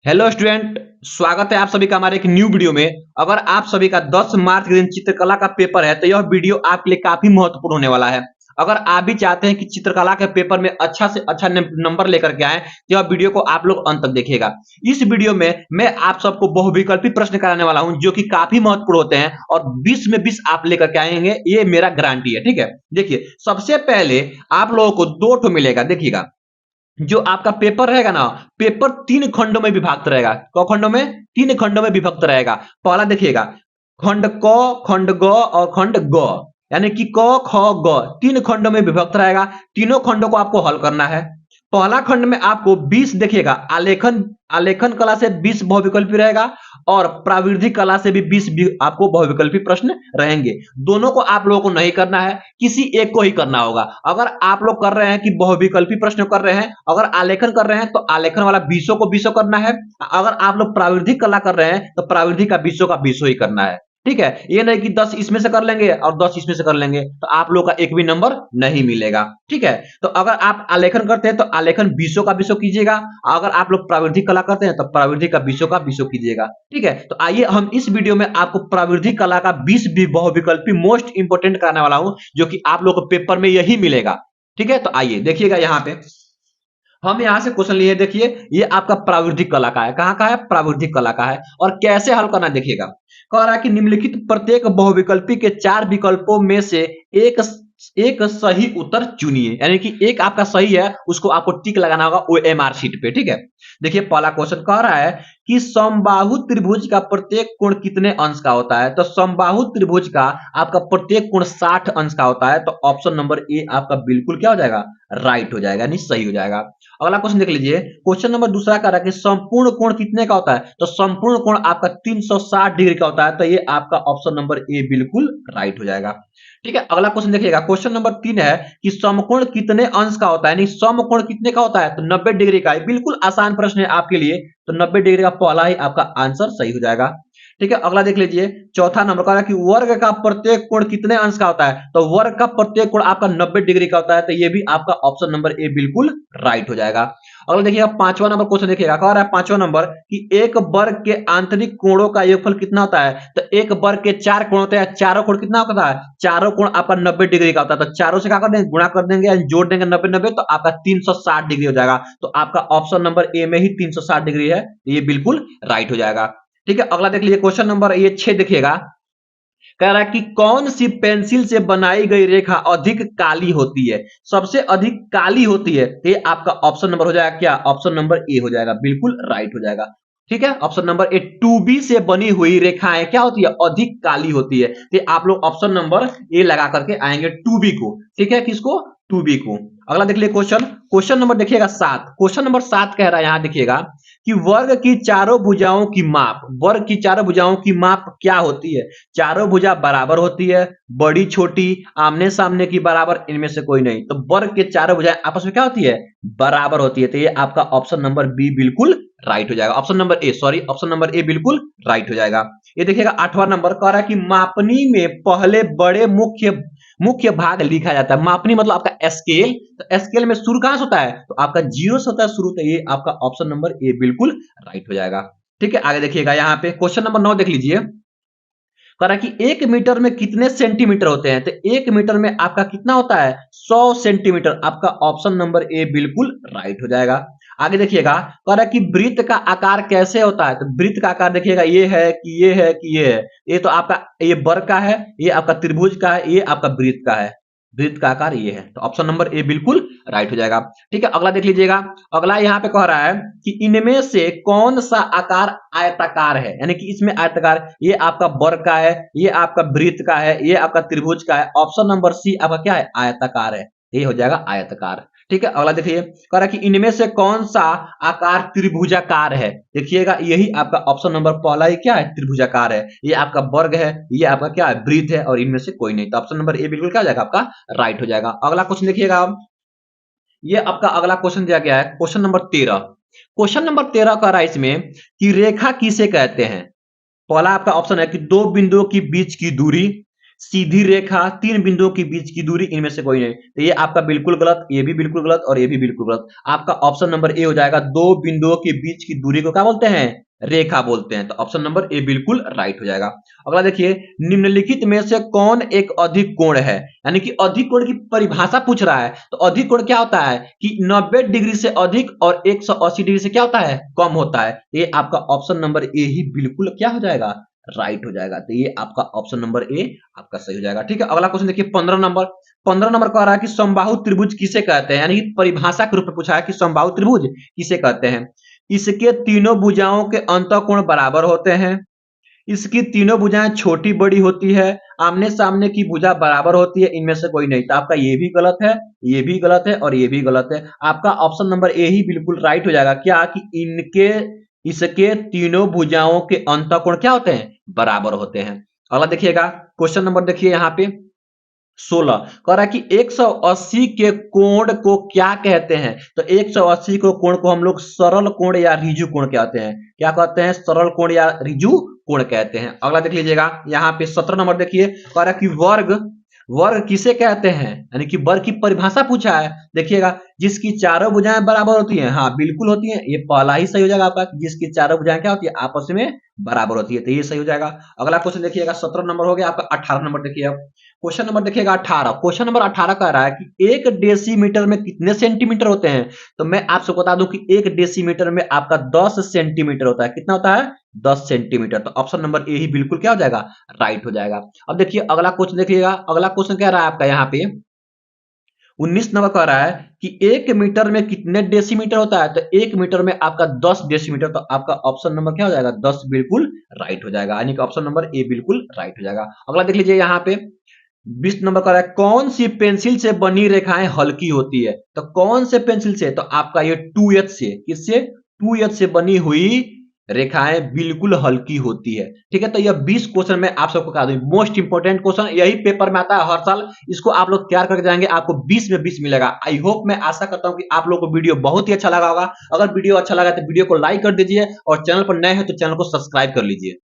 Hello student. स्वागत है आप सभी का हमारे एक न्यू वीडियो में। अगर आप सभी का 10 मार्च के दिन चित्रकला का पेपर है तो यह वीडियो आपके लिए काफी महत्वपूर्ण होने वाला है। अगर आप भी चाहते हैं कि चित्रकला के पेपर में अच्छा से अच्छा नंबर लेकर के आए तो यह वीडियो को आप लोग अंत तक देखिएगा। इस वीडियो में मैं आप सबको बहुविकल्पी प्रश्न कराने वाला हूं जो कि काफी महत्वपूर्ण होते हैं और 20 में 20 आप लेकर के आएंगे, ये मेरा गारंटी है। ठीक है, देखिए सबसे पहले आप लोगों को दो ठो मिलेगा। देखिएगा, जो आपका पेपर रहेगा ना, पेपर तीन खंडों में विभक्त रहेगा। क खंडों में? तीन खंडों में विभक्त रहेगा। पहला देखिएगा, खंड क, खंड ग और खंड ग, यानी कि क ख ग तीन खंडों में विभक्त रहेगा। तीनों खंडों को आपको हल करना है। पहला खंड में आपको 20 देखिएगा, आलेखन आलेखन कला से 20 बहुविकल्पी रहेगा और प्राविधिक कला से भी 20 आपको बहुविकल्पी प्रश्न रहेंगे। दोनों को आप लोगों को नहीं करना है, किसी एक को ही करना होगा। अगर आप लोग कर रहे हैं कि बहुविकल्पी प्रश्न कर रहे हैं, अगर आलेखन कर रहे हैं तो आलेखन वाला 20 को 20 करना है। अगर आप लोग प्राविधिक कला कर रहे हैं तो प्राविधिक का 20 ही करना है। ठीक है, ये नहीं कि 10 इसमें से कर लेंगे और 10 इसमें से कर लेंगे तो आप लोग का एक भी नंबर नहीं मिलेगा। ठीक है, तो अगर आप आलेखन करते हैं तो आलेखन 20 कीजिएगा। अगर आप लोग प्राविधिक कला करते हैं तो प्राविधिक का 20 कीजिएगा। ठीक है, तो आइए हम इस वीडियो में आपको प्राविधिक कला का 20 भी बहुविकल्पी मोस्ट इंपोर्टेंट कराने वाला हूं, जो कि आप लोग को पेपर में यही मिलेगा। ठीक है, तो आइए देखिएगा, यहाँ पे हम यहां से क्वेश्चन लिए। देखिए, ये आपका प्राविधिक कला का है। कहां का है? प्राविधिक कला का है। और कैसे हल करना देखिएगा। कह रहा है कि निम्नलिखित प्रत्येक बहुविकल्पी के 4 विकल्पों में से एक एक सही उत्तर चुनिए, यानी कि एक आपका सही है, उसको आपको टिक लगाना होगा ओएमआर शीट पे। ठीक है, देखिए पहला क्वेश्चन कह रहा है कि समबाहु त्रिभुज का प्रत्येक कोण कितने अंश का होता है। तो समबाहु त्रिभुज का आपका प्रत्येक कोण 60 अंश का होता है। तो ऑप्शन नंबर ए आपका बिल्कुल क्या हो जाएगा? राइट हो जाएगा, यानी सही हो जाएगा। अगला क्वेश्चन देख लीजिए। क्वेश्चन नंबर दूसरा कह रहा है कि संपूर्ण कोण कितने का होता है। तो संपूर्ण कोण आपका 360 डिग्री का होता है। तो ये आपका ऑप्शन नंबर ए बिल्कुल राइट हो जाएगा। ठीक है, अगला क्वेश्चन देखिएगा। क्वेश्चन नंबर 3 है कि समकोण कितने अंश का होता है, यानी समकोण कितने का होता है। तो 90 डिग्री का है। बिल्कुल आसान प्रश्न है आपके लिए। तो 90 डिग्री का पहला ही आपका आंसर सही हो जाएगा। ठीक है, अगला देख लीजिए। चौथा नंबर का कि वर्ग का प्रत्येक कोण कितने अंश का होता है। तो वर्ग का प्रत्येक कोण आपका 90 डिग्री का होता है। तो ये भी आपका ऑप्शन नंबर ए बिल्कुल राइट हो जाएगा। अगला देखिएगा, पांचवा नंबर क्वेश्चन देखिएगा। कह रहा है पांचवा नंबर कि एक वर्ग के आंतरिक कोणों का योगफल कितना होता है। तो एक वर्ग के 4 कोण होते हैं। चारों कोण कितना होता है? चारों कोण आपका 90 डिग्री का होता है। तो चारों से क्या कर देंगे? गुणा कर देंगे, जोड़ देंगे 90-90, तो आपका 360 डिग्री हो जाएगा। तो आपका ऑप्शन नंबर ए में ही 360 डिग्री है, ये बिल्कुल राइट हो जाएगा। ठीक है, अगला देख लीजिए। क्वेश्चन नंबर ये 6 देखिएगा। कह रहा है कि कौन सी पेंसिल से बनाई गई रेखा अधिक काली होती है, सबसे अधिक काली होती है। तो ये आपका ऑप्शन नंबर हो जाएगा क्या? ऑप्शन नंबर ए हो जाएगा, बिल्कुल राइट हो जाएगा। ठीक है, ऑप्शन नंबर ए 2B से बनी हुई रेखाएं क्या होती है? अधिक काली होती है। तो आप लोग ऑप्शन नंबर ए लगा करके आएंगे 2B को। ठीक है, किसको? 2B को। अगला देख लीजिए क्वेश्चन। क्वेश्चन नंबर देखिएगा 7। क्वेश्चन नंबर 7 कह रहा है, यहां देखिएगा कि वर्ग की चारों भुजाओं की माप, वर्ग की चारों भुजाओं की माप क्या होती है। चारों भुजा बराबर होती है, बड़ी छोटी, आमने सामने की, बराबर, इनमें से कोई नहीं। तो वर्ग के चारों भुजाएं आपस में क्या होती है? बराबर होती है। तो ये आपका ऑप्शन नंबर बी बिल्कुल राइट हो जाएगा। Option number A, sorry, option number A बिल्कुल राइट हो जाएगा। ये देखिएगा 8वां नंबर कह रहा है कि मापनी में पहले बड़े मुख्य मुख्य भाग लिखा जाता है। मापनी मतलब आपका स्केल। तो स्केल में शुरू कहां से होता है? तो आपका जीरो से होता है शुरू। तो ये आपका ऑप्शन नंबर ए बिल्कुल राइट हो जाएगा। ठीक है, आगे देखिएगा। यहाँ पे क्वेश्चन नंबर 9 देख लीजिए। कह रहा है कि 1 मीटर में कितने सेंटीमीटर होते हैं। तो 1 मीटर में आपका कितना होता है? 100 सेंटीमीटर। आपका ऑप्शन नंबर ए बिल्कुल राइट हो जाएगा। आगे देखिएगा, कह रहा है कि वृत्त का आकार कैसे होता है। तो वृत्त का आकार देखिएगा, ये है कि ये है कि ये है। ये तो आपका ये वर्ग का है, ये आपका त्रिभुज का है, ये आपका वृत्त का है। वृत्त का आकार ये है। तो ऑप्शन नंबर ए बिल्कुल राइट हो जाएगा। ठीक है, अगला देख लीजिएगा। अगला यहाँ पे कह रहा है कि इनमें से कौन सा आकार आयताकार है, यानी कि इसमें आयताकार, ये आपका वर्ग का है, ये आपका वृत्त का है, ये आपका त्रिभुज का है। ऑप्शन नंबर सी आपका क्या है? आयताकार है। ये हो जाएगा आयताकार। ठीक है, अगला देखिए। कह रहा है कि इनमें से कौन सा आकार त्रिभुजाकार है। देखिएगा, यही आपका ऑप्शन नंबर पहला ही क्या है? त्रिभुजाकार है। ये आपका वर्ग है, ये आपका क्या है? वृत्त है, और इनमें से कोई नहीं। तो ऑप्शन नंबर ए बिल्कुल क्या हो जाएगा? आपका राइट हो जाएगा। अगला क्वेश्चन देखिएगा आप। ये आपका अगला क्वेश्चन दिया गया है, क्वेश्चन नंबर 13। क्वेश्चन नंबर 13 का रहा इसमें कि रेखा किसे कहते हैं। पहला आपका ऑप्शन है कि दो बिंदुओं के बीच की दूरी, सीधी रेखा, तीन बिंदुओं के बीच की दूरी, इनमें से कोई नहीं। तो ये आपका बिल्कुल गलत, ये भी बिल्कुल गलत और ये भी बिल्कुल गलत। आपका ऑप्शन नंबर ए हो जाएगा। दो बिंदुओं के बीच की दूरी को क्या बोलते हैं? रेखा बोलते हैं। तो ऑप्शन नंबर ए बिल्कुल राइट हो जाएगा। अगला देखिए, निम्नलिखित में से कौन एक अधिक कोण है? यानी कि अधिक कोण की परिभाषा पूछ रहा है। तो अधिक कोण क्या होता है कि 90 डिग्री से अधिक और 180 डिग्री से क्या होता है? कम होता है। ये आपका ऑप्शन नंबर ए ही बिल्कुल क्या हो जाएगा? राइट हो जाएगा। तो ये आपका ऑप्शन नंबर ए आपका सही हो जाएगा। ठीक है, अगला क्वेश्चन देखिए 15 नंबर। 15 नंबर कह रहा है कि समबाहु त्रिभुज किसे कहते हैं? यानी कि परिभाषा के रूप में पूछा है कि समबाहु त्रिभुज किसे कहते हैं? इसके तीनों भुजाओं के अंतःकोण बराबर होते हैं, इसकी तीनों भुजाएं छोटी बड़ी होती है, आमने सामने की भुजा बराबर होती है, इनमें से कोई नहीं। तो आपका ये भी गलत है, ये भी गलत है और ये भी गलत है। आपका ऑप्शन नंबर ए ही बिल्कुल राइट हो जाएगा। क्या कि इनके इसके तीनों भुजाओं के अंतःकोण क्या होते हैं? बराबर होते हैं। अगला देखिएगा, क्वेश्चन नंबर देखिए यहाँ पे 16 कह रहा है कि 180 के कोण को क्या कहते हैं? तो 180 को कोण को हम लोग सरल कोण या ऋजु कोण कहते हैं। क्या कहते हैं? सरल कोण या ऋजु कोण कहते हैं। अगला देख लीजिएगा, यहाँ पे 17 नंबर देखिए, कह रहा है कि वर्ग, वर्ग किसे कहते हैं? यानी कि वर्ग की परिभाषा पूछा है। देखिएगा, जिसकी चारों भुजाएं बराबर होती हैं। हाँ बिल्कुल होती हैं, ये पहला ही सही हो जाएगा आपका। जिसकी चारों भुजाएं क्या होती है? आपस में बराबर होती है। तो ये सही हो जाएगा। अगला क्वेश्चन देखिएगा, 17 नंबर हो गया आपका। 18 नंबर देखिए अब, क्वेश्चन नंबर देखिएगा 18। क्वेश्चन नंबर 18 कह रहा है कि एक डेसीमीटर में कितने सेंटीमीटर होते हैं? तो मैं आपसे बता दूं कि एक डेसीमीटर में आपका 10 सेंटीमीटर होता है। कितना होता है? 10 सेंटीमीटर। तो ऑप्शन नंबर ए ही बिल्कुल क्या हो जाएगा? राइट हो जाएगा। अब देखिए अगला क्वेश्चन देखिएगा, अगला क्वेश्चन कह रहा है आपका यहाँ पे 19 नंबर कह रहा है कि 1 मीटर में कितने डेसीमीटर होता है? तो 1 मीटर में आपका 10 डेसीमीटर। तो आपका ऑप्शन नंबर क्या हो जाएगा? 10 बिल्कुल राइट हो जाएगा। यानी कि ऑप्शन नंबर ए बिल्कुल राइट हो जाएगा। अगला देख लीजिए यहाँ पे 20 नंबर का है, कौन सी पेंसिल से बनी रेखाएं हल्की होती है? तो कौन से पेंसिल से? तो आपका ये 2H से, किससे? 2H से बनी हुई रेखाएं बिल्कुल हल्की होती है। ठीक है, तो यह 20 क्वेश्चन में आप सबको बता दूं, मोस्ट इंपोर्टेंट क्वेश्चन यही पेपर में आता है हर साल। इसको आप लोग तैयार करके जाएंगे, आपको 20 में 20 मिलेगा। आई होप, मैं आशा करता हूं कि आप लोगों को वीडियो बहुत ही अच्छा लगा होगा। अगर वीडियो अच्छा लगा तो वीडियो को लाइक कर दीजिए और चैनल पर नए हैं तो चैनल को सब्सक्राइब कर लीजिए।